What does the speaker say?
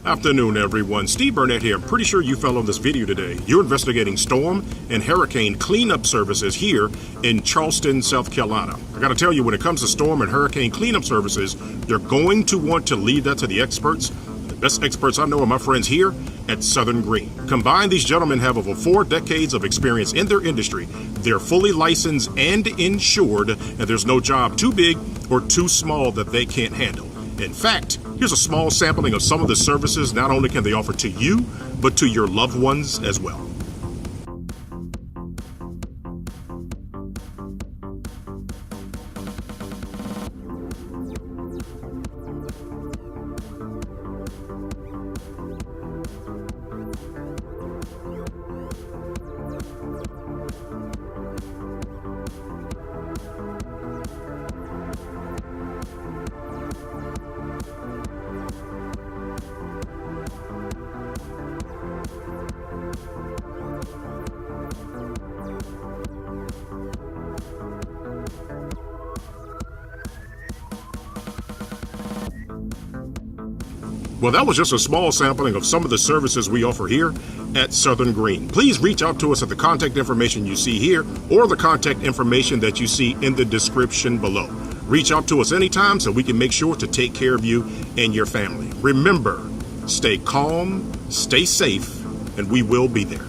Afternoon, everyone. Steve Burnett here. I'm pretty sure you fell on this video today. You're investigating storm and hurricane cleanup services here in Charleston, South Carolina. I got to tell you, when it comes to storm and hurricane cleanup services, you're going to want to leave that to the experts. The best experts I know are my friends here at Southern Green. Combined, these gentlemen have over 4 decades of experience in their industry. They're fully licensed and insured, and there's no job too big or too small that they can't handle. In fact, here's a small sampling of some of the services not only can they offer to you, but to your loved ones as well. Well, that was just a small sampling of some of the services we offer here at Southern Green. Please reach out to us at the contact information you see here or the contact information that you see in the description below. Reach out to us anytime so we can make sure to take care of you and your family. Remember, stay calm, stay safe, and we will be there.